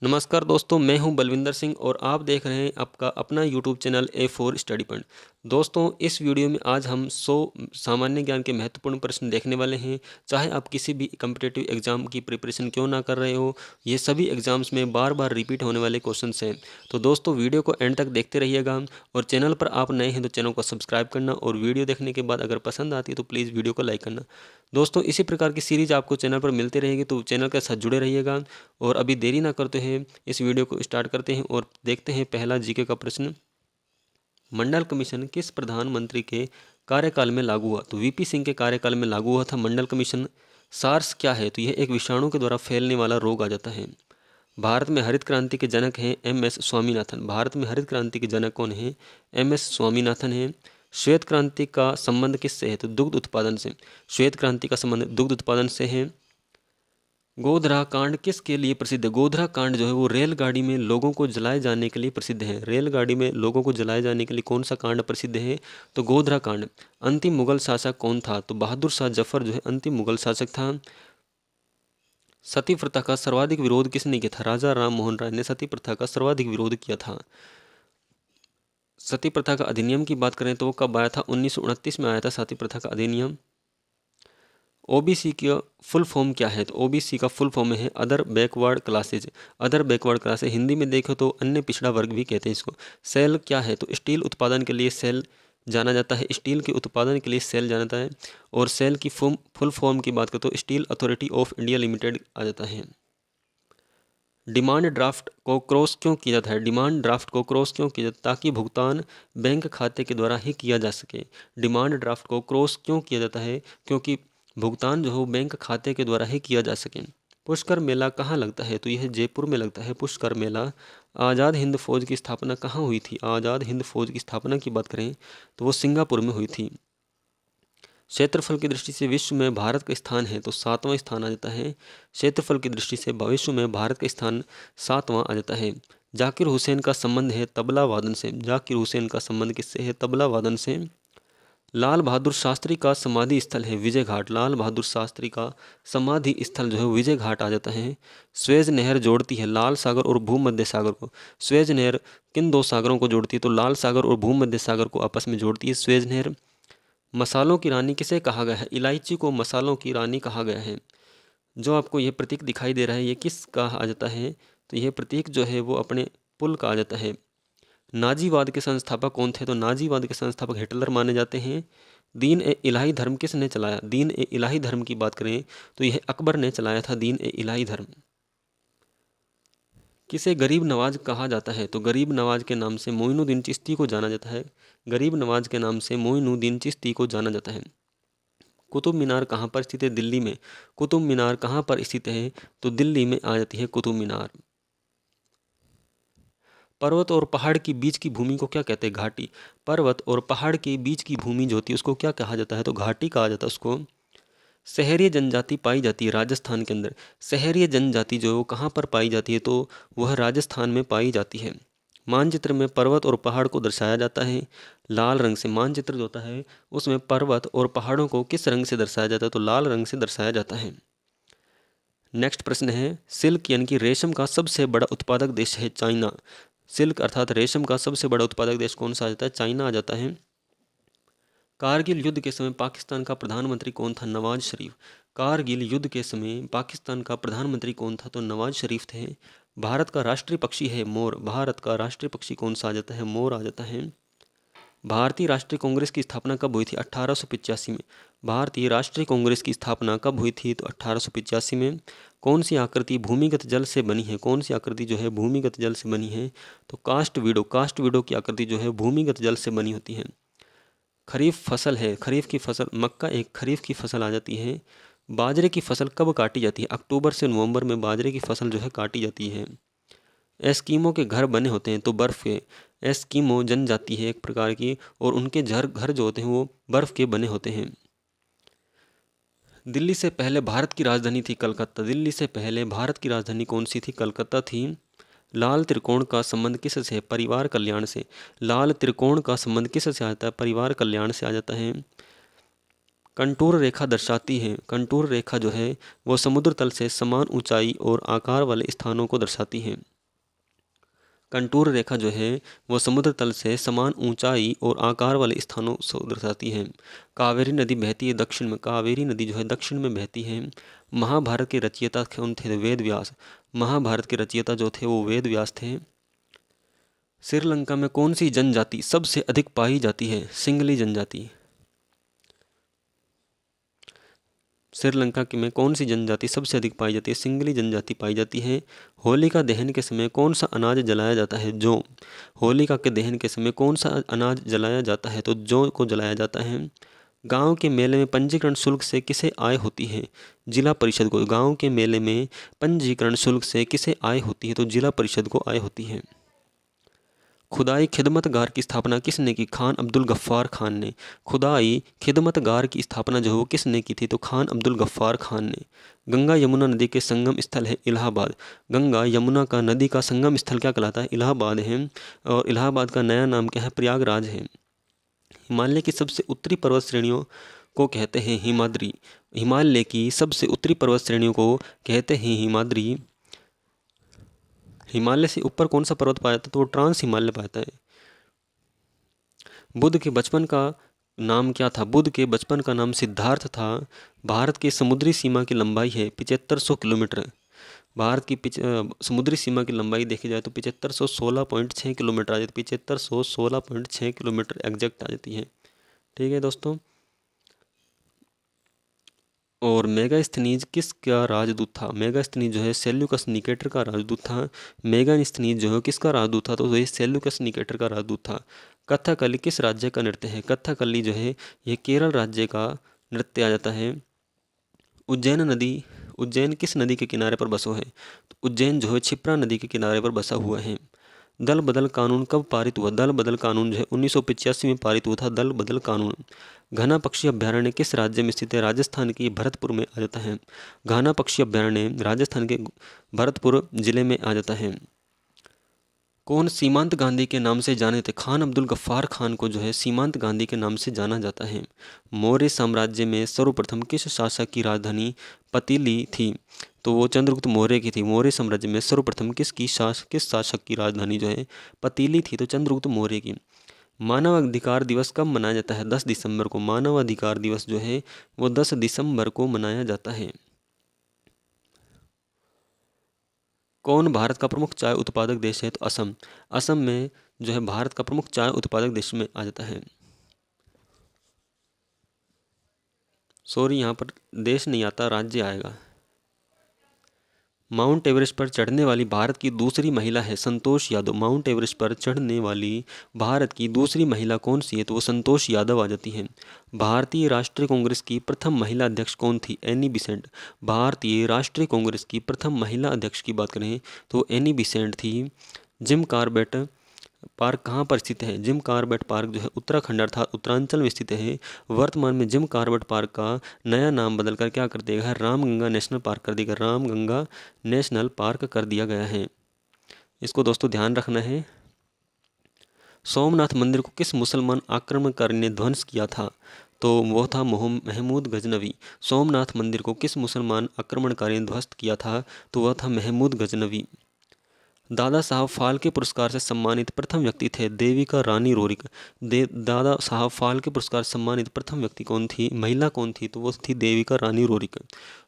नमस्कार दोस्तों, मैं हूं बलविंदर सिंह और आप देख रहे हैं आपका अपना YouTube channel A4 study point. दोस्तों, इस वीडियो में आज हम 100 सामान्य ज्ञान के महत्वपूर्ण प्रश्न देखने वाले हैं। चाहे आप किसी भी कम्पिटिटिव एग्जाम की प्रिपरेशन क्यों ना कर रहे हो, ये सभी एग्जाम्स में बार बार रिपीट होने वाले क्वेश्चन हैं। तो दोस्तों, वीडियो को एंड तक देखते रहिएगा और चैनल पर आप नए हैं तो चैनल को सब्सक्राइब करना और वीडियो देखने के बाद अगर पसंद आती है तो प्लीज़ वीडियो को लाइक करना। दोस्तों, इसी प्रकार की सीरीज आपको चैनल पर मिलती रहेगी, तो चैनल के साथ जुड़े रहिएगा। और अभी देरी ना करते हैं, इस वीडियो को स्टार्ट करते हैं और देखते हैं पहला जीके का प्रश्न। मंडल कमीशन किस प्रधानमंत्री के कार्यकाल में लागू हुआ? तो वीपी सिंह के कार्यकाल में लागू हुआ था मंडल कमीशन। सार्स क्या है? तो यह एक विषाणु के द्वारा फैलने वाला रोग आ जाता है। भारत में हरित क्रांति के जनक हैं MS स्वामीनाथन। भारत में हरित क्रांति के जनक कौन हैं? MS स्वामीनाथन हैं। श्वेत क्रांति का संबंध किससे है? तो दुग्ध उत्पादन से। श्वेत क्रांति का संबंध दुग्ध उत्पादन से है। गोधरा कांड किसके लिए प्रसिद्ध है? गोधरा कांड जो है वो रेलगाड़ी में लोगों को जलाए जाने के लिए प्रसिद्ध है। रेलगाड़ी में लोगों को जलाए जाने के लिए कौन सा कांड प्रसिद्ध है? तो गोधरा कांड। अंतिम मुगल शासक कौन था? तो बहादुर शाह जफर जो है अंतिम मुगल शासक था। सती प्रथा का सर्वाधिक विरोध किसने किया था? राजा राम मोहन राय ने सती प्रथा का सर्वाधिक विरोध किया था। सती प्रथा का अधिनियम की बात करें तो वो कब आया था? 1929 में आया था सती प्रथा का अधिनियम। ओबीसी का फुल फॉर्म क्या है? तो ओबीसी का फुल फॉर्म है other backward classes. Other backward classes Hindi में देखो तो अन्य पिछड़ा वर्ग भी कहते हैं इसको। सेल क्या है? तो स्टील उत्पादन के लिए सेल जाना जाता है। स्टील के उत्पादन के लिए सेल जाना जाता है। और सेल की फुल फॉर्म की बात करें तो Steel Authority of India Limited आ जाता है। डिमांड ड्राफ्ट को क्रॉस क्यों किया जाता है? डिमांड ड्राफ्ट को क्रॉस क्यों किया जाता है? ताकि भुगतान बैंक खाते के द्वारा ही किया जा सके। डिमांड ड्राफ्ट को क्रॉस क्यों किया जाता है? क्योंकि भुगतान जो है बैंक खाते के द्वारा ही किया जा सके। पुष्कर मेला कहाँ लगता है? तो यह जयपुर में लगता है पुष्कर मेला। आज़ाद हिंद फौज की स्थापना कहाँ हुई थी? आज़ाद हिंद फौज की स्थापना की बात करें तो वो सिंगापुर में हुई थी। क्षेत्रफल की दृष्टि से विश्व में भारत का स्थान है तो 7वां स्थान आ जाता है। क्षेत्रफल की दृष्टि से विश्व में भारत का स्थान 7वां आ जाता है। जाकिर हुसैन का संबंध है तबला वादन से। जाकिर हुसैन का संबंध किससे है? तबला वादन से। लाल बहादुर शास्त्री का समाधि स्थल है विजय घाट। लाल बहादुर शास्त्री का समाधि स्थल जो है विजय घाट आ जाता है। स्वेज नहर जोड़ती है लाल सागर और भूमध्य सागर को। स्वेज नहर किन दो सागरों को जोड़ती है? तो लाल सागर और भूमध्य सागर को आपस में जोड़ती है स्वेज नहर। मसालों की रानी किसे कहा गया है? इलायची को मसालों की रानी कहा गया है। जो आपको ये प्रतीक दिखाई दे रहा है ये किस का आ जाता है? तो यह प्रतीक जो है वो अपने पुल का आ जाता है। नाजीवाद के संस्थापक कौन थे? तो नाजीवाद के संस्थापक हिटलर माने जाते हैं। दीन ए इलाही धर्म किसने चलाया? दीन ए इलाही धर्म की बात करें तो यह अकबर ने चलाया था दीन ए इलाही धर्म। किसे गरीब नवाज कहा जाता है? तो गरीब नवाज के नाम से मोइनुद्दीन चिश्ती को जाना जाता है। गरीब नवाज के नाम से मोइनुद्दीन चिश्ती को जाना जाता है। कुतुब मीनार कहाँ पर स्थित है? दिल्ली में। कुतुब मीनार कहाँ पर स्थित है? तो दिल्ली में आ जाती है कुतुब मीनार। पर्वत और पहाड़ के बीच की भूमि को क्या कहते हैं? घाटी। पर्वत और पहाड़ के बीच की भूमि जो होती है उसको क्या कहा जाता है? तो घाटी कहा जाता है उसको। शहरीय जनजाति पाई जाती है राजस्थान के अंदर। शहरीय जनजाति जो है वो कहाँ पर पाई जाती है? तो वह राजस्थान में पाई जाती है। मानचित्र में पर्वत और पहाड़ को दर्शाया जाता है लाल रंग से। मानचित्र जो होता है उसमें पर्वत और पहाड़ों को किस रंग से दर्शाया जाता है? तो लाल रंग से दर्शाया जाता है। नेक्स्ट प्रश्न है सिल्क यानी कि रेशम का सबसे बड़ा उत्पादक देश है चाइना। सिल्क अर्थात रेशम का सबसे बड़ा उत्पादक देश कौन सा आ जाता है? चाइना आ जाता है। कारगिल युद्ध के समय पाकिस्तान का प्रधानमंत्री कौन था? नवाज शरीफ। कारगिल युद्ध के समय पाकिस्तान का प्रधानमंत्री कौन था? तो नवाज शरीफ थे। भारत का राष्ट्रीय पक्षी है मोर। भारत का राष्ट्रीय पक्षी कौन सा आ जाता है? मोर आ जाता है। भारतीय राष्ट्रीय कांग्रेस की स्थापना कब हुई थी? 1885 में। भारतीय राष्ट्रीय कांग्रेस की स्थापना कब हुई थी? तो 1885 में। कौन सी आकृति भूमिगत जल से बनी है? कौन सी आकृति जो है भूमिगत जल से बनी है? तो कास्ट विडो। कास्ट विडो की आकृति जो है भूमिगत जल से बनी होती है। खरीफ फसल है। खरीफ की फसल मक्का एक खरीफ की फसल आ जाती है। बाजरे की फसल कब काटी जाती है? अक्टूबर से नवंबर में बाजरे की फसल जो है काटी जाती है। एस्कीमो के घर बने होते हैं तो बर्फ़ के। एस्कीमो जनजाति है एक प्रकार की और उनके घर जो होते हैं वो बर्फ़ के बने होते हैं। दिल्ली से पहले भारत की राजधानी थी कलकत्ता। दिल्ली से पहले भारत की राजधानी कौन सी थी? कलकत्ता थी। लाल त्रिकोण का संबंध किससे है? परिवार कल्याण से। लाल त्रिकोण का संबंध किससे आता है? परिवार कल्याण से आ जाता है। कंटूर रेखा दर्शाती है। कंटूर रेखा जो है वो समुद्र तल से समान ऊंचाई और आकार वाले स्थानों को दर्शाती है। कंटूर रेखा जो है वो समुद्र तल से समान ऊंचाई और आकार वाले स्थानों को दर्शाती है। कावेरी नदी बहती है दक्षिण में। कावेरी नदी जो है दक्षिण में बहती है। महाभारत के रचयिता कौन थे? वेद व्यास। महाभारत के रचयिता जो थे वो वेद व्यास थे। श्रीलंका में कौन सी जनजाति सबसे अधिक पाई जाती है? सिंगली जनजाति। श्रीलंका में कौन सी जनजाति सबसे अधिक पाई जाती है? सिंगली जनजाति पाई जाती है। होलिका दहन के समय कौन सा अनाज जलाया जाता है? जौ। होलिका के दहन के समय कौन सा अनाज जलाया जाता है? तो जौ को जलाया जाता है। गांव के मेले में पंजीकरण शुल्क से किसे आय होती है? जिला परिषद को। गांव के मेले में पंजीकरण शुल्क से किसे आय होती है? तो जिला परिषद को आय होती है। खुदाई खिदमतगार की स्थापना किसने की? खान अब्दुल गफ्फार खान ने। खुदाई खिदमतगार की स्थापना जो है वो किसने की थी? तो खान अब्दुल गफ्फार खान ने। गंगा यमुना नदी के संगम स्थल है इलाहाबाद। गंगा यमुना का नदी का संगम स्थल क्या कहलाता है? इलाहाबाद है। और इलाहाबाद का नया नाम क्या है? प्रयागराज है। हिमालय की सबसे उत्तरी पर्वत श्रेणियों को कहते हैं हिमाद्री। हिमालय की सबसे उत्तरी पर्वत श्रेणियों को कहते हैं हिमाद्री। हिमालय से ऊपर कौन सा पर्वत पाया जाता है? तो वो ट्रांस हिमालय पाता है। बुद्ध के बचपन का नाम क्या था? बुद्ध के बचपन का नाम सिद्धार्थ था। भारत की समुद्री सीमा की लंबाई है 7500 किलोमीटर। भारत की समुद्री सीमा की लंबाई देखी जाए तो 7516.6 किलोमीटर आ जाती है। 7516.6 किलोमीटर एग्जैक्ट आ जाती है। ठीक है दोस्तों। और मेगास्थनीज किसका राजदूत था? मेगास्थनीज जो है सेल्यूकस निकेटर का राजदूत था। मेगास्थनीज जो है किसका राजदूत था? तो वही सेल्यूकस निकेटर का राजदूत था। कथकली किस राज्य का नृत्य है? कथकली जो है यह केरल राज्य का नृत्य आ जाता है। उज्जैन किस नदी के किनारे पर बसा है? तो उज्जैन जो है क्षिप्रा नदी के किनारे पर बसा हुआ है। दल बदल कानून कब पारित हुआ? दल बदल कानून जो है 1985 में पारित हुआ था। दल बदल कानून। घना पक्षी अभ्यारण्य किस राज्य में स्थित है? राजस्थान के भरतपुर में आ जाता है। घना पक्षी अभ्यारण्य राजस्थान के भरतपुर जिले में आ जाता है। कौन सीमांत गांधी के नाम से जाने थे? खान अब्दुल गफ्फार खान को जो है सीमांत गांधी के नाम से जाना जाता है। मौर्य साम्राज्य में सर्वप्रथम किस शासक की राजधानी पतीली थी? तो वो चंद्रगुप्त मौर्य की थी। मौर्य साम्राज्य में सर्वप्रथम किस शासक की राजधानी जो है पतीली थी? तो चंद्रगुप्त मौर्य की। मानव अधिकार दिवस कब मनाया जाता है? 10 दिसंबर को। मानव अधिकार दिवस जो है वो 10 दिसंबर को मनाया जाता है। कौन भारत का प्रमुख चाय उत्पादक देश है? तो असम। असम में जो है भारत का प्रमुख चाय उत्पादक देश में आ जाता है। सॉरी, यहाँ पर देश नहीं आता, राज्य आएगा। माउंट एवरेस्ट पर चढ़ने वाली भारत की दूसरी महिला है संतोष यादव। माउंट एवरेस्ट पर चढ़ने वाली भारत की दूसरी महिला कौन सी है? तो वो संतोष यादव आ जाती हैं। भारतीय राष्ट्रीय कांग्रेस की प्रथम महिला अध्यक्ष कौन थी? Any Besant. भारतीय राष्ट्रीय कांग्रेस की प्रथम महिला अध्यक्ष की बात करें तो एनी बिसेंट थी। जिम कॉर्बेट पार्क कहाँ पर स्थित है? जिम कॉर्बेट पार्क जो है उत्तराखंड अर्थात उत्तरांचल में स्थित है। वर्तमान में जिम कॉर्बेट पार्क का नया नाम बदलकर क्या कर दिया गया है? रामगंगा नेशनल पार्क कर दिया गया। रामगंगा नेशनल पार्क कर दिया गया है। इसको दोस्तों ध्यान रखना है। सोमनाथ मंदिर को किस मुसलमान आक्रमणकारी ने ध्वंस किया था? तो वो था महमूद गजनवी। सोमनाथ मंदिर को किस मुसलमान आक्रमणकारी ने ध्वस्त किया था? तो वह था महमूद गजनवी। दादा साहब फाल्के पुरस्कार से सम्मानित प्रथम व्यक्ति थे देविका रानी रोरिक। दादा साहब फाल्के पुरस्कार से सम्मानित प्रथम व्यक्ति कौन थी? महिला कौन थी? तो वो थी देविका रानी रोरिक।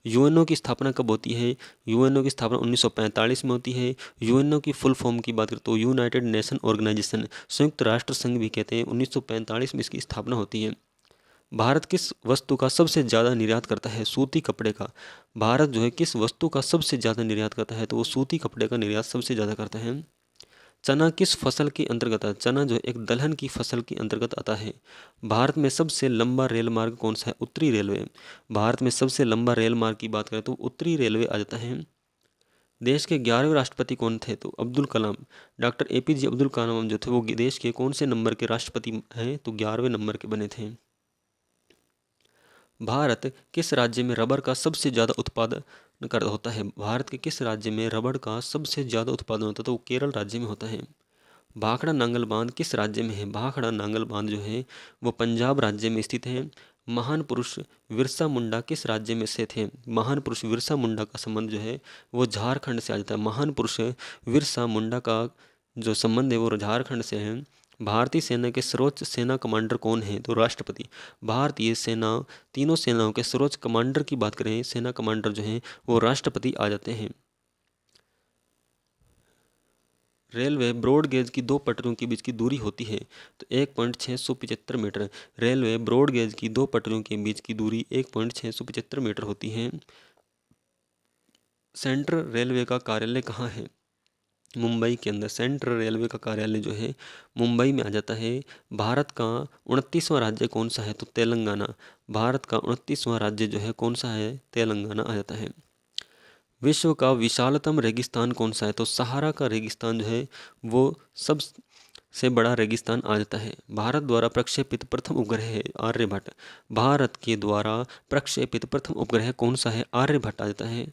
यूएनओ की स्थापना कब होती है? यूएनओ की स्थापना 1945 में होती है। यूएनओ की फुल फॉर्म की बात करें तो यूनाइटेड नेशन ऑर्गेनाइजेशन, संयुक्त राष्ट्र संघ भी कहते हैं। 1945 में इसकी स्थापना होती है। भारत किस वस्तु का सबसे ज़्यादा निर्यात करता है? सूती कपड़े का। भारत जो है किस वस्तु का सबसे ज़्यादा निर्यात करता है? तो वो सूती कपड़े का निर्यात सबसे ज़्यादा करता है। चना किस फसल के अंतर्गत आता है? चना जो एक दलहन की फसल के अंतर्गत आता है। भारत में सबसे लंबा रेल मार्ग कौन सा है? उत्तरी रेलवे। भारत में सबसे लंबा रेल मार्ग की बात करें तो उत्तरी रेलवे आ जाता है। देश के 11वें राष्ट्रपति कौन थे? तो अब्दुल कलाम। डॉक्टर APJ अब्दुल कलाम जो थे वो देश के कौन से नंबर के राष्ट्रपति हैं? तो 11वें नंबर के बने थे। भारत किस राज्य में रबर का सबसे ज़्यादा उत्पादन होता है? भारत के किस राज्य में रबर का सबसे ज़्यादा उत्पादन होता है? तो वो केरल राज्य में होता है। भाखड़ा नांगल बांध किस राज्य में है? भाखड़ा नांगल बांध जो है वो पंजाब राज्य में स्थित है। महान पुरुष बिरसा मुंडा किस राज्य में से थे? महान पुरुष बिरसा मुंडा का संबंध जो है वो झारखंड से आ जाता है। महान पुरुष बिरसा मुंडा का जो संबंध है वो झारखंड से है। भारतीय सेना के सर्वोच्च सेना कमांडर कौन है? तो राष्ट्रपति। भारतीय सेना, तीनों सेनाओं के सर्वोच्च कमांडर की बात करें, सेना कमांडर जो हैं वो राष्ट्रपति आ जाते हैं। रेलवे ब्रॉड गेज की दो पटरियों के बीच की दूरी होती है तो 1.675 मीटर। रेलवे ब्रॉड गेज की दो पटरियों के बीच की दूरी 1.675 मीटर होती है। सेंट्रल रेलवे का कार्यालय कहाँ है? मुंबई के अंदर। सेंट्रल रेलवे का कार्यालय जो है मुंबई में आ जाता है। भारत का 29वां राज्य कौन सा है? तो तेलंगाना। भारत का 29वां राज्य जो है कौन सा है? तेलंगाना आ जाता है। विश्व का विशालतम रेगिस्तान कौन सा है? तो सहारा का रेगिस्तान जो है वो सबसे बड़ा रेगिस्तान आ जाता है। भारत द्वारा प्रक्षेपित प्रथम उपग्रह है आर्यभट्ट। भारत के द्वारा प्रक्षेपित प्रथम उपग्रह कौन सा है? आर्यभट्ट आ जाता है।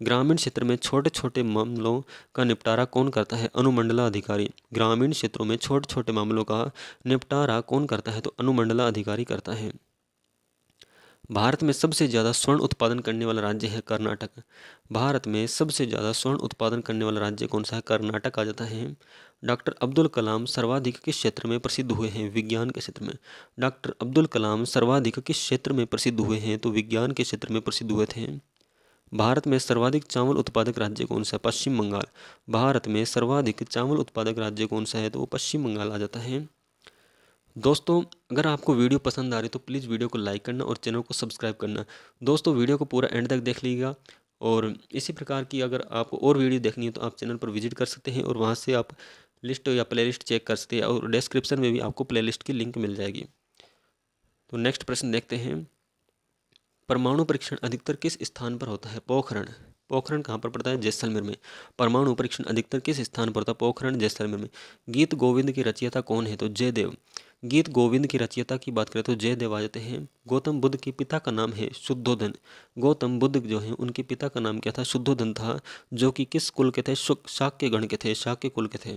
ग्रामीण क्षेत्र में छोटे छोटे मामलों का निपटारा कौन करता है? अनुमंडलाधिकारी। ग्रामीण क्षेत्रों में छोटे छोटे मामलों का निपटारा कौन करता है? तो अनुमंडलाधिकारी करता है। भारत में सबसे ज़्यादा स्वर्ण उत्पादन करने वाला राज्य है कर्नाटक। भारत में सबसे ज़्यादा स्वर्ण उत्पादन करने वाला राज्य कौन सा है? कर्नाटक आ जाता है। डॉक्टर अब्दुल कलाम सर्वाधिक किस क्षेत्र में प्रसिद्ध हुए हैं? विज्ञान के क्षेत्र में। डॉक्टर अब्दुल कलाम सर्वाधिक किस क्षेत्र में प्रसिद्ध हुए हैं? तो विज्ञान के क्षेत्र में प्रसिद्ध हुए थे। भारत में सर्वाधिक चावल उत्पादक राज्य कौन सा है? पश्चिम बंगाल। भारत में सर्वाधिक चावल उत्पादक राज्य कौन सा है? तो वो पश्चिम बंगाल आ जाता है। दोस्तों, अगर आपको वीडियो पसंद आ रही तो प्लीज़ वीडियो को लाइक करना और चैनल को सब्सक्राइब करना। दोस्तों, वीडियो को पूरा एंड तक देख लीजिएगा और इसी प्रकार की अगर आपको और वीडियो देखनी है तो आप चैनल पर विजिट कर सकते हैं और वहाँ से आप लिस्ट या प्लेलिस्ट चेक कर सकते हैं और डिस्क्रिप्शन में भी आपको प्लेलिस्ट की लिंक मिल जाएगी। तो नेक्स्ट प्रश्न देखते हैं। परमाणु परीक्षण अधिकतर किस स्थान पर होता है? पोखरण। पोखरण कहाँ पर पड़ता है? जैसलमेर में। परमाणु परीक्षण अधिकतर किस स्थान पर होता है? पोखरण, जैसलमेर में। गीत गोविंद की रचयिता कौन है? तो जयदेव। गीत गोविंद की रचयिता की बात करें तो जयदेव आ जाते हैं। गौतम बुद्ध के पिता का नाम है शुद्धोधन। गौतम बुद्ध जो हैं उनके पिता का नाम क्या था? शुद्धोधन था, जो कि किस कुल के थे? शाक्य गण के थे, शाक्य कुल के थे।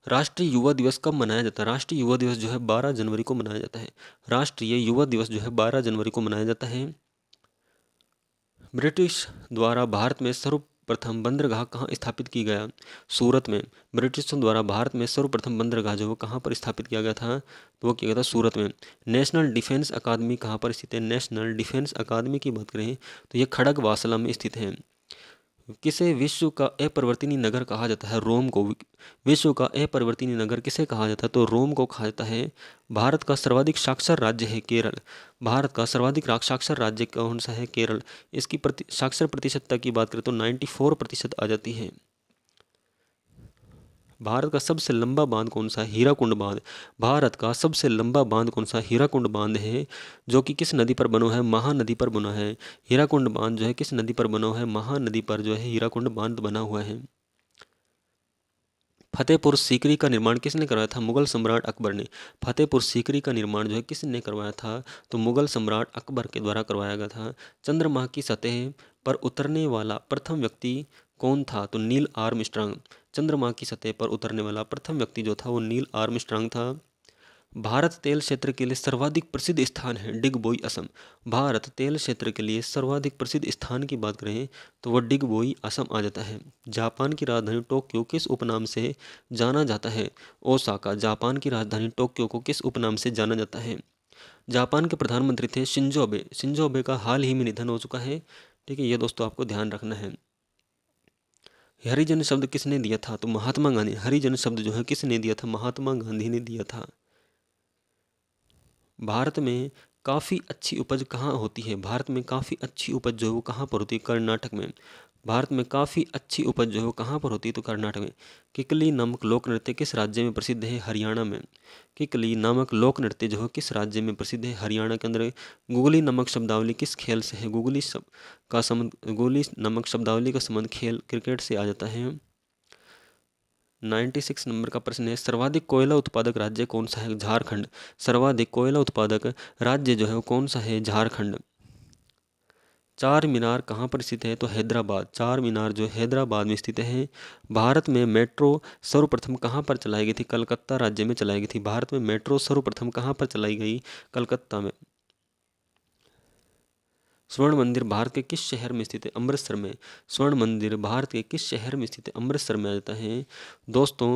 राष्ट्रीय युवा दिवस कब मनाया जाता है? राष्ट्रीय युवा दिवस जो है 12 जनवरी को मनाया जाता है। राष्ट्रीय युवा दिवस जो है 12 जनवरी को मनाया जाता है। ब्रिटिश द्वारा भारत में सर्वप्रथम बंदरगाह कहाँ स्थापित की गया? सूरत में। ब्रिटिशों द्वारा भारत में सर्वप्रथम बंदरगाह जो वो कहाँ पर स्थापित किया गया था? तो वो किया गया था सूरत में। नेशनल डिफेंस अकादमी कहाँ पर स्थित है? नेशनल डिफेंस अकादमी की बात करें तो ये खड़गवासला में स्थित है। किसे विश्व का अपरिवर्तनीय नगर कहा जाता है? रोम को। विश्व का अपरिवर्तनीय नगर किसे कहा जाता है? तो रोम को कहा जाता है। भारत का सर्वाधिक साक्षर राज्य है केरल। भारत का सर्वाधिक साक्षर राज्य कौन सा है? केरल। इसकी साक्षर प्रतिशतता की बात करें तो 94% आ जाती है। भारत का सबसे लंबा बांध कौन सा है? हीराकुंड बांध। भारत का सबसे लंबा बांध कौन सा? हीराकुंड बांध है, जो कि किस नदी पर बना है? महानदी पर बना है। हीराकुंड बांध जो है किस नदी पर बना है? महानदी पर जो है हीराकुंड बांध बना हुआ है। फतेहपुर सीकरी का निर्माण किसने करवाया था? मुगल सम्राट अकबर ने। फतेहपुर सीकरी का निर्माण जो है किसने करवाया था? तो मुगल सम्राट अकबर के द्वारा करवाया गया था। चंद्रमा की सतह पर उतरने वाला प्रथम व्यक्ति कौन था? तो नील आर्मस्ट्रांग। चंद्रमा की सतह पर उतरने वाला प्रथम व्यक्ति जो था वो नील आर्मस्ट्रांग था। भारत तेल क्षेत्र के लिए सर्वाधिक प्रसिद्ध स्थान है डिगबोई, असम। भारत तेल क्षेत्र के लिए सर्वाधिक प्रसिद्ध स्थान की बात करें तो वह डिगबोई, असम आ जाता है। जापान की राजधानी टोक्यो किस उपनाम से जाना जाता है? ओसाका। जापान की राजधानी टोक्यो को किस उपनाम से जाना जाता है? जापान के प्रधानमंत्री थे शिंजो अबे। शिंजो अबे का हाल ही में निधन हो चुका है। ठीक है, ये दोस्तों आपको ध्यान रखना है। हरिजन शब्द किसने दिया था? तो महात्मा गांधी। हरिजन शब्द जो है किसने दिया था? महात्मा गांधी ने दिया था। भारत में काफ़ी अच्छी उपज कहाँ होती है? भारत में काफ़ी अच्छी उपज जो है वो कहाँ पर होती है? कर्नाटक में। भारत में काफ़ी अच्छी उपज जो है वो कहाँ पर होती है? तो कर्नाटक में। किकली नामक लोक नृत्य किस राज्य में प्रसिद्ध है? हरियाणा में। किकली नामक लोक नृत्य जो है किस राज्य में प्रसिद्ध है? हरियाणा के अंदर। गुगली नामक शब्दावली किस खेल से है? गुगली नामक शब्दावली का संबंध खेल क्रिकेट से आ जाता है। 96 नंबर का प्रश्न है, सर्वाधिक कोयला उत्पादक राज्य कौन सा है? झारखंड। सर्वाधिक कोयला उत्पादक राज्य जो है वो कौन सा है? झारखंड। चार मीनार कहाँ पर स्थित है? तो हैदराबाद। चार मीनार जो हैदराबाद में स्थित है। भारत में मेट्रो सर्वप्रथम कहाँ पर चलाई गई थी? कलकत्ता राज्य में चलाई गई थी। भारत में मेट्रो सर्वप्रथम कहाँ पर चलाई गई? कलकत्ता में। स्वर्ण मंदिर भारत के किस शहर में स्थित है? अमृतसर में। स्वर्ण मंदिर भारत के किस शहर में स्थित है? अमृतसर में आ जाता है। दोस्तों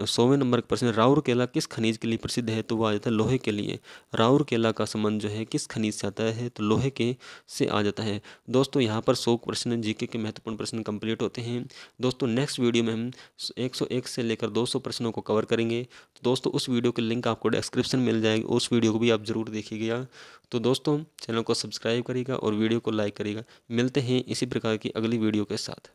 100वें नंबर का प्रश्न, राउरकेला किस खनिज के लिए प्रसिद्ध है? तो वो आ जाता है लोहे के लिए। राउरकेला का संबंध जो है किस खनिज से आता है? तो लोहे के से आ जाता है। दोस्तों यहाँ पर 100 प्रश्न जीके के महत्वपूर्ण प्रश्न कंप्लीट होते हैं। दोस्तों नेक्स्ट वीडियो में हम 101 से लेकर 200 प्रश्नों को कवर करेंगे। तो दोस्तों उस वीडियो की लिंक आपको डिस्क्रिप्शन मिल जाएगी, उस वीडियो को भी आप ज़रूर देखिएगा। तो दोस्तों चैनल को सब्सक्राइब करिएगा और वीडियो को लाइक करिएगा। मिलते हैं इसी प्रकार की अगली वीडियो के साथ।